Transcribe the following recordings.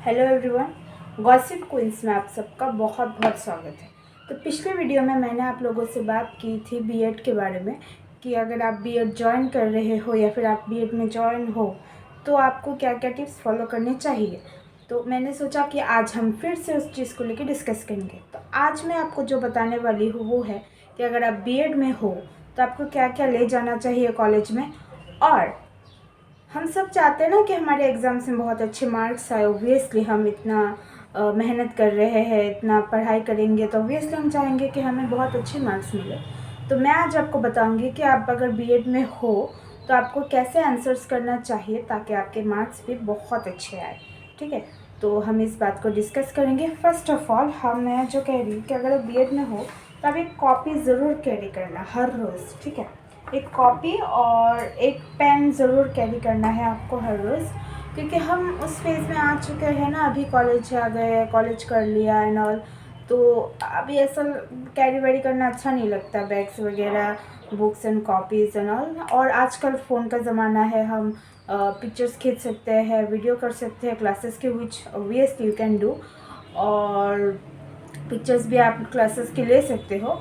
Hello everyone, gossip queen's में आप सबका बहुत बहुत स्वागत है। तो पिछले वीडियो में मैंने आप लोगों से बात की थी बीएड के बारे में कि अगर आप बीएड ज्वाइन कर रहे हो या फिर आप बीएड में ज्वाइन हो तो आपको क्या क्या टिप्स फॉलो करने चाहिए। तो मैंने सोचा कि आज हम फिर से उस चीज़ को लेकर डिस्कस करेंगे। तो आज मैं आपको जो बताने वाली हूँ वो है कि अगर आप बीएड में हो तो आपको क्या क्या ले जाना चाहिए कॉलेज में। और हम सब चाहते हैं ना कि हमारे एग्ज़ाम्स में बहुत अच्छे मार्क्स आए। ऑब्वियसली हम इतना मेहनत कर रहे हैं, इतना पढ़ाई करेंगे तो ऑब्वियसली हम चाहेंगे कि हमें बहुत अच्छे मार्क्स मिले। तो मैं आज आपको बताऊंगी कि आप अगर बीएड में हो तो आपको कैसे आंसर्स करना चाहिए ताकि आपके मार्क्स भी बहुत अच्छे आए। ठीक है, तो हम इस बात को डिस्कस करेंगे। फर्स्ट ऑफ ऑल मैं जो कह रही हूँ कि अगर आप बीएड में हो तो आप एक कॉपी ज़रूर कैरी करना हर रोज़। ठीक है, एक कॉपी और एक पेन ज़रूर कैरी करना है आपको हर रोज़, क्योंकि हम उस फेज़ में आ चुके हैं ना, अभी कॉलेज आ गए, कॉलेज कर लिया एंड ऑल। तो अभी ऐसा कैरी वैरी करना अच्छा नहीं लगता, बैग्स वगैरह, books and copies and all. और आजकल फ़ोन का ज़माना है, हम पिक्चर्स खींच सकते हैं, वीडियो कर सकते हैं क्लासेस के, which obviously you can do. और पिक्चर्स भी आप क्लासेस के ले सकते हो।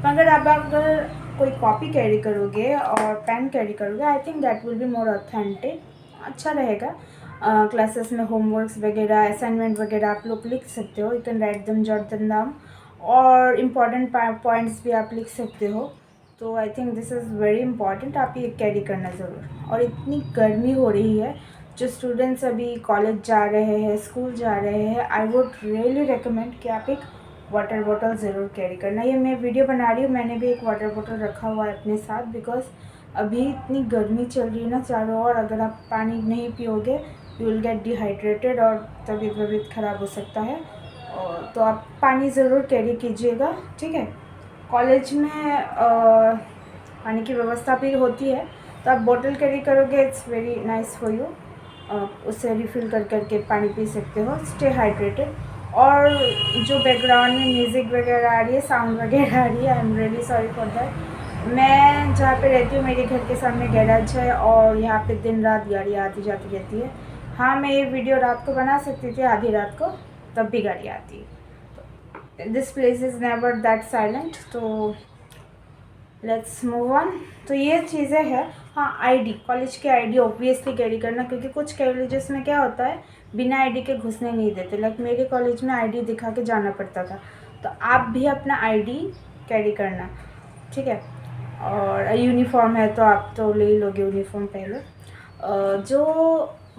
मगर आप अगर कोई कॉपी कैरी करोगे और पेन कैरी करोगे, I think that will be more authentic, अच्छा रहेगा। क्लासेस में होमवर्क्स वगैरह, असाइनमेंट वगैरह आप लोग लिख सकते हो। यू कैन राइट दम, जॉट दम डाउन, और इम्पॉर्टेंट पॉइंट्स भी आप लिख सकते हो। तो I think this is very important, आप ये कैरी करना ज़रूर। और इतनी गर्मी हो रही है, जो स्टूडेंट्स अभी कॉलेज जा रहे हैं, स्कूल जा रहे हैं, आई वुड रियली रिकमेंड कि आप एक वाटर बॉटल ज़रूर कैरी करना। ये मैं वीडियो बना रही हूँ, मैंने भी एक वाटर बॉटल रखा हुआ है अपने साथ, बिकॉज अभी इतनी गर्मी चल रही है ना चारों ओर। अगर आप पानी नहीं पियोगे यू विल गेट डिहाइड्रेटेड और तबीयत ख़राब हो सकता है। और तो आप पानी ज़रूर कैरी कीजिएगा। ठीक है, कॉलेज में पानी की व्यवस्था भी होती है, तो आप बोतल कैरी करोगे, it's very nice for you. उससे रिफ़िल कर करके पानी पी सकते हो, स्टे हाइड्रेटेड। और जो बैकग्राउंड में म्यूज़िक वगैरह आ रही है, साउंड वगैरह आ रही है, I am really sorry for that. मैं जहाँ पे रहती हूँ, मेरे घर के सामने गैराज है और यहाँ पे दिन रात गाड़ी आती जाती रहती है। हाँ, मैं ये वीडियो रात को बना सकती थी, आधी रात को, तब भी गाड़ी आती है। This place is never that silent. तो लेट्स मूव ऑन। तो ये चीज़ें हैं। हाँ, आईडी, कॉलेज की आईडी ऑब्वियसली कैरी करना, क्योंकि कुछ कॉलेजेस में क्या होता है, बिना आईडी के घुसने नहीं देते। लाइक मेरे कॉलेज में आईडी दिखा के जाना पड़ता था, तो आप भी अपना आईडी कैरी करना। ठीक है, और यूनिफॉर्म है तो आप तो ले ही लोगे यूनिफॉर्म पहले। जो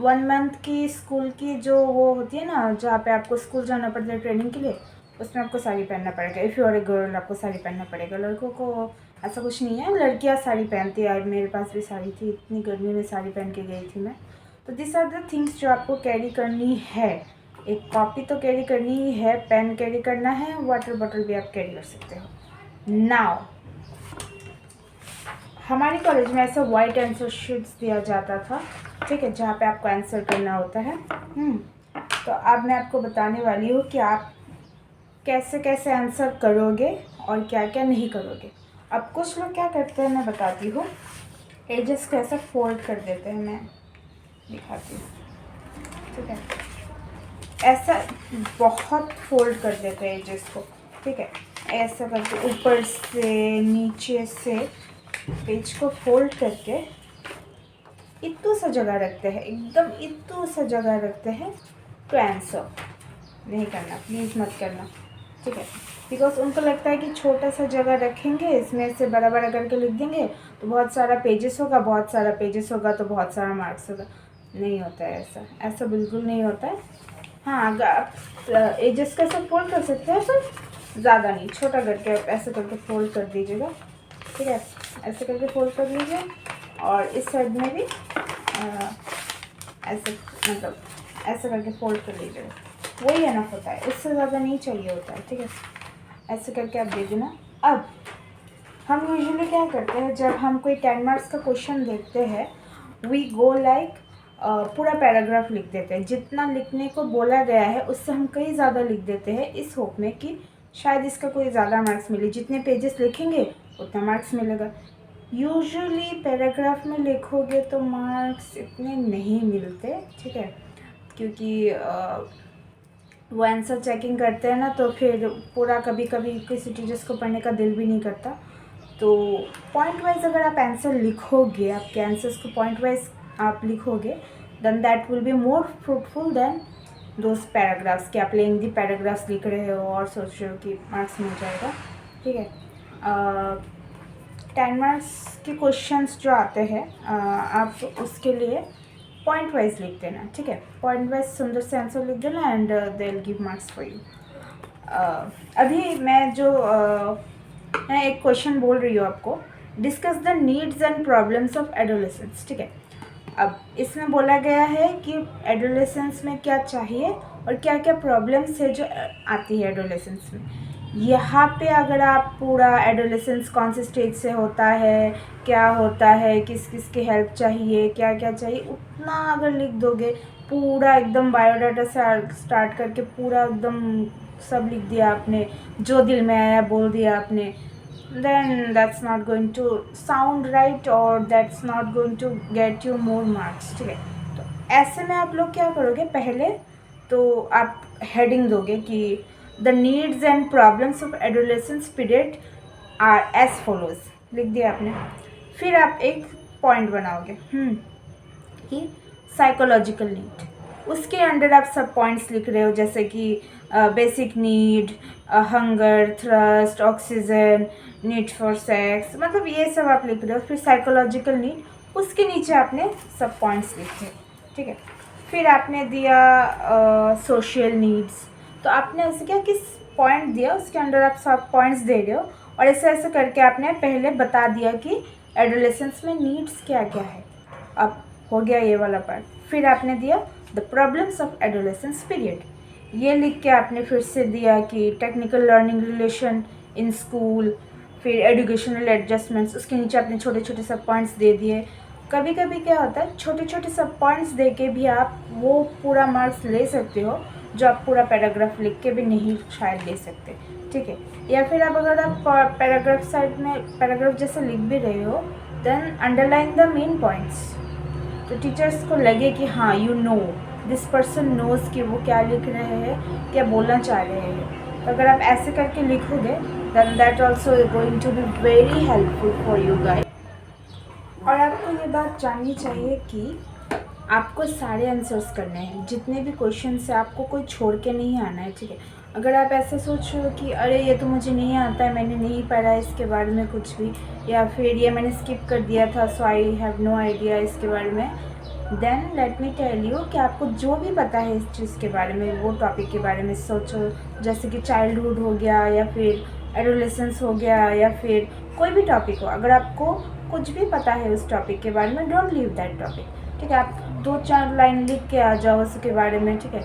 1 मंथ की स्कूल की जो वो होती है ना, जहाँ पे आपको स्कूल जाना पड़ता है ट्रेनिंग के लिए, उसमें आपको साड़ी पहनना पड़ेगा। If you are a girl आपको साड़ी पहनना पड़ेगा। लड़कों को ऐसा कुछ नहीं है, लड़कियां साड़ी पहनती है। मेरे पास भी साड़ी थी, इतनी गर्मी में साड़ी पहन के गई थी मैं। तो दिस आर द थिंग्स जो आपको कैरी करनी है। एक कॉपी तो कैरी करनी ही है, पेन कैरी करना है, वाटर बॉटल भी आप कैरी कर सकते हो। नाउ हमारे कॉलेज में ऐसा वाइट आंसर शीट्स दिया जाता था, ठीक है, जहाँ पे आपको आंसर करना होता है। तो अब मैं आपको बताने वाली हूँ कि आप कैसे कैसे आंसर करोगे और क्या क्या नहीं करोगे। अब कुछ लोग क्या करते हैं मैं बताती हूँ, एजेस को ऐसा फोल्ड कर देते हैं, मैं दिखाती हूँ। ठीक है, ऐसा बहुत फोल्ड कर देते हैं एजेस को। ठीक है, ऐसा करके ऊपर से नीचे से पेज को फोल्ड करके इतू सा जगह रखते हैं, एकदम इतू सा जगह रखते हैं। तो आंसर नहीं करना, प्लीज़ मत करना। ठीक है, बिकॉज उनको लगता है कि छोटा सा जगह रखेंगे, इसमें से बड़ा बड़ा करके लिख देंगे तो बहुत सारा पेजेस होगा, बहुत सारा पेजेस होगा तो बहुत सारा मार्क्स होगा। नहीं होता है ऐसा, ऐसा बिल्कुल नहीं होता है। हाँ, अगर आप एजेस का सब फोल्ड कर सकते हैं, पर ज़्यादा नहीं, छोटा करके ऐसे करके फोल्ड कर दीजिएगा। ठीक है, ऐसे करके फोल्ड कर लीजिए। और इस साइड में भी ऐसे, मतलब ऐसे करके फोल्ड कर लीजिएगा, वही एनफ होता है, इससे ज़्यादा नहीं चाहिए होता है। ठीक है, ऐसे करके आप दे देना। अब हम यूजुअली क्या करते हैं, जब हम कोई 10 मार्क्स का क्वेश्चन देखते हैं, वी गो लाइक पूरा पैराग्राफ लिख देते हैं। जितना लिखने को बोला गया है उससे हम कई ज़्यादा लिख देते हैं, इस होप में कि शायद इसका कोई ज़्यादा मार्क्स मिले। जितने पेजेस लिखेंगे उतना मार्क्स मिलेगा। यूजुअली पैराग्राफ में लिखोगे तो मार्क्स इतने नहीं मिलते। ठीक है, क्योंकि वो आंसर चेकिंग करते हैं ना, तो फिर पूरा कभी कभी किसी टीचर्स को पढ़ने का दिल भी नहीं करता। तो पॉइंट वाइज अगर आप आंसर लिखोगे, आपके आंसर्स को पॉइंट वाइज आप लिखोगे, then that will be more fruitful then those paragraphs कि आप लेंथी पैराग्राफ्स लिख रहे हो और सोच रहे हो कि मार्क्स मिल जाएगा। ठीक है, 10 मार्क्स के क्वेश्चंस जो आते हैं आप उसके लिए पॉइंट वाइज लिख देना। ठीक है, पॉइंट वाइज सुंदर से आंसर लिख देना and they will give marks for you. अभी मैं एक क्वेश्चन बोल रही हूँ आपको, discuss the needs and problems of adolescence. ठीक है, अब इसमें बोला गया है कि एडोलेसेंस में क्या चाहिए और क्या क्या प्रॉब्लम्स है जो आती है एडोलेसेंस में। यहाँ पे अगर आप पूरा एडोलेसेंस कौन से स्टेज से होता है, क्या होता है, किस किस की हेल्प चाहिए, क्या क्या चाहिए, उतना अगर लिख दोगे, पूरा एकदम बायोडाटा से स्टार्ट करके पूरा एकदम सब लिख दिया आपने, जो दिल में आया बोल दिया आपने, then that's not going to sound right or that's not going to get you more marks। ठीक है, तो ऐसे में आप लोग क्या करोगे, पहले तो आप हेडिंग दोगे कि the needs and problems of adolescence period are as follows, लिख दिया आपने। फिर आप एक पॉइंट बनाओगे कि साइकोलॉजिकल नीड, उसके अंडर आप सब पॉइंट्स लिख रहे हो, जैसे कि basic need, hunger, thrust, oxygen, need for sex, मतलब ये सब आप लिख रहे हो। फिर साइकोलॉजिकल नीड, उसके नीचे आपने सब पॉइंट्स लिखे। ठीक है, फिर आपने दिया सोशल नीड्स, तो आपने ऐसे क्या किस पॉइंट दिया उसके अंडर आप सब पॉइंट्स दे रहे हो, और ऐसे ऐसे करके आपने पहले बता दिया कि एडोलेसेंस में नीड्स क्या क्या है। अब हो गया ये वाला पार्ट। फिर आपने दिया the problems of adolescence period, ये लिख के आपने फिर से दिया कि technical learning relation in school, फिर एजुकेशनल एडजस्टमेंट्स, उसके नीचे आपने छोटे छोटे सब पॉइंट्स दे दिए। कभी कभी क्या होता है, छोटे छोटे सब पॉइंट्स दे के भी आप वो पूरा मार्क्स ले सकते हो, जो आप पूरा पैराग्राफ लिख के भी नहीं शायद ले सकते। ठीक है, या फिर आप अगर आप पैराग्राफ साइड में पैराग्राफ जैसे लिख भी रहे हो, then underline the main points, तो टीचर्स को लगे कि हाँ you know this person knows कि वो क्या लिख रहे हैं, क्या बोलना चाह रहे हैं। तो अगर आप ऐसे करके लिखोगे, then that also going to be very helpful for you guys. और आपको ये बात जाननी चाहिए कि आपको सारे आंसर्स करने हैं, जितने भी क्वेश्चन से आपको कोई छोड़ के नहीं आना है। ठीक है, अगर आप ऐसे सोच रहे हो कि अरे ये तो मुझे नहीं आता है, मैंने नहीं पढ़ा है इसके बारे में कुछ भी, या फिर ये मैंने स्किप कर दिया था so I have no idea इसके बारे में, then let me tell you कि आपको जो भी पता है इस चीज़ के बारे में, वो टॉपिक के बारे में सोचो। जैसे कि चाइल्डहुड हो गया, या फिर एडोलेसेंस हो गया, या फिर कोई भी टॉपिक हो, अगर आपको कुछ भी पता है उस टॉपिक के बारे में, डोंट लीव दैट टॉपिक। ठीक है, आप 2-4 लाइन लिख के आ जाओ उसके बारे में। ठीक है,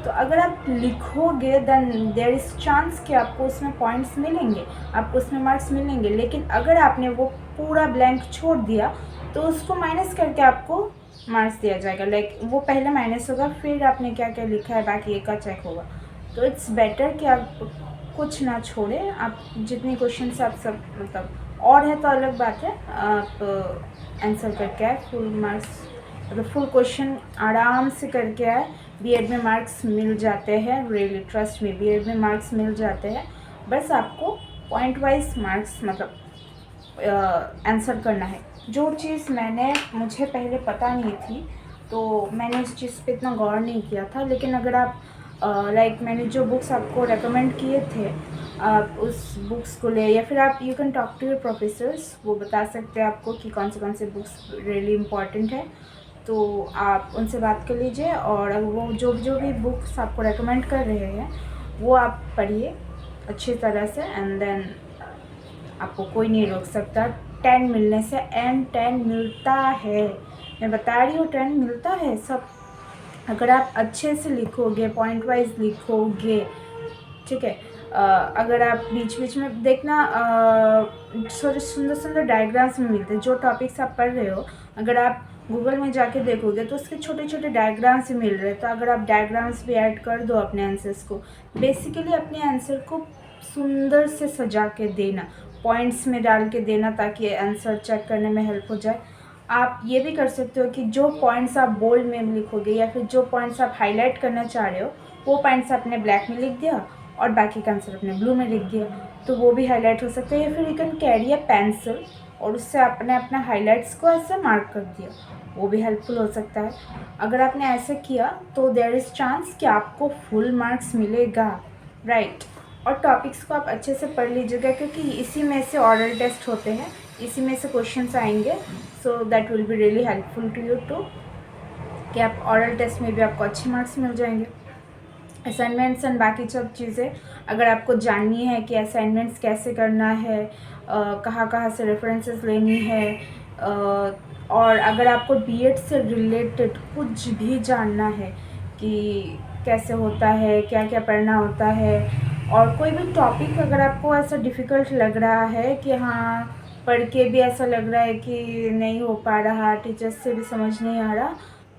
तो अगर आप लिखोगे देन देयर इज़ चांस कि आपको उसमें पॉइंट्स मिलेंगे, आपको उसमें मार्क्स मिलेंगे। लेकिन अगर आपने वो पूरा ब्लैंक छोड़ दिया तो उसको माइनस करके आपको मार्क्स दिया जाएगा। लाइक वो पहले माइनस होगा, फिर आपने क्या क्या लिखा है बाकी एक का चेक होगा। तो इट्स बेटर कि आप कुछ ना छोड़ें, आप जितने क्वेश्चन आप सब मतलब, और है तो अलग बात है, आप आंसर करके आए फुल मार्क्स, मतलब फुल क्वेश्चन आराम से करके आए। बीएड में मार्क्स मिल जाते हैं, रियली ट्रस्ट में बीएड में मार्क्स मिल जाते हैं। बस आपको पॉइंट वाइज मार्क्स मतलब आंसर करना है। जो चीज़ मुझे पहले पता नहीं थी, तो मैंने उस चीज़ पे इतना गौर नहीं किया था। लेकिन अगर आप लाइक मैंने जो बुक्स आपको रेकमेंड किए थे, आप उस बुक्स को ले, या फिर आप you can talk to your professors, वो बता सकते हैं आपको कि कौन से बुक्स रियली इम्पॉर्टेंट है। तो आप उनसे बात कर लीजिए, और वो जो भी बुक्स आपको रेकमेंड कर रहे हैं वो आप पढ़िए अच्छी तरह से, एंड देन आपको कोई नहीं रोक सकता 10 मिलने से। एंड 10 मिलता है, मैं बता रही हूँ 10 मिलता है सब, अगर आप अच्छे से लिखोगे, पॉइंट वाइज लिखोगे। ठीक है, अगर आप बीच बीच में देखना, सुंदर सुंदर डायग्राम्स में मिलते हैं जो टॉपिक्स आप पढ़ रहे हो। अगर आप गूगल में जाके देखोगे तो उसके छोटे छोटे डायग्राम्स ही मिल रहे हैं। तो अगर आप डायग्राम्स भी ऐड कर दो अपने आंसर्स को, बेसिकली अपने आंसर को सुंदर से सजा के देना, पॉइंट्स में डाल के देना, ताकि आंसर चेक करने में हेल्प हो जाए। आप ये भी कर सकते हो कि जो पॉइंट्स आप बोल्ड में लिखोगे या फिर जो पॉइंट्स आप हाईलाइट करना चाह रहे हो वो पॉइंट्स आपने ब्लैक में लिख दिया और बाकी का आंसर अपने ब्लू में लिख दिया, तो वो भी हाईलाइट हो सकता है। या फिर you can carry a pencil और उससे आपने अपना हाईलाइट्स को ऐसे मार्क कर दिया, वो भी हेल्पफुल हो सकता है। अगर आपने ऐसे किया तो देयर इज़ चांस कि आपको फुल मार्क्स मिलेगा, राइट। और टॉपिक्स को आप अच्छे से पढ़ लीजिएगा क्योंकि इसी में से ऑरल टेस्ट होते हैं, इसी में से क्वेश्चंस आएंगे, so that will be really helpful to you too कि आप ऑरल टेस्ट में भी आपको अच्छे मार्क्स मिल जाएंगे। असाइनमेंट्स एंड बाकी सब चीज़ें अगर आपको जाननी है कि असाइनमेंट्स कैसे करना है, कहाँ कहाँ से रेफरेंसेस लेनी है, और अगर आपको बीएड से रिलेटेड कुछ भी जानना है कि कैसे होता है, क्या क्या पढ़ना होता है, और कोई भी टॉपिक अगर आपको ऐसा डिफ़िकल्ट लग रहा है कि हाँ पढ़ के भी ऐसा लग रहा है कि नहीं हो पा रहा, टीचर्स से भी समझ नहीं आ रहा,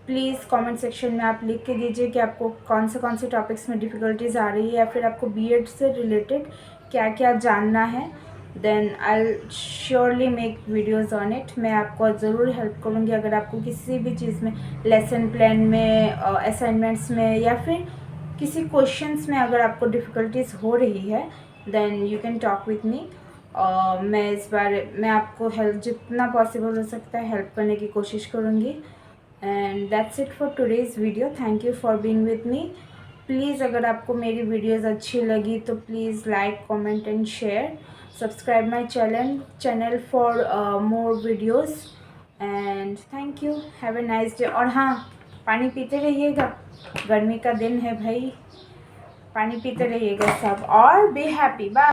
प्लीज़ कमेंट सेक्शन में आप लिख के दीजिए कि आपको कौन से टॉपिक्स में डिफ़िकल्टीज आ रही है या फिर आपको बीएड से रिलेटेड क्या क्या जानना है। Then I surely make videos on it. मैं आपको ज़रूर हेल्प करूँगी अगर आपको किसी भी चीज़ में, लेसन प्लान में, असाइनमेंट्स में या फिर किसी क्वेश्चंस में अगर आपको डिफ़िकल्टीज हो रही है, then you can talk with me. मैं इस बारे में आपको हेल्प जितना पॉसिबल हो सकता है हेल्प करने की कोशिश करूँगी। And that's it for today's video. Thank you for being with me. Please अगर आपको मेरी वीडियोज़ अच्छी लगी तो please like, comment and share. Subscribe my channel for more videos. And thank you, have a nice day. और हाँ, पानी पीते रहिएगा, गर्मी का दिन है भाई, पानी पीते रहिएगा सब, और बी हैप्पी। बाय।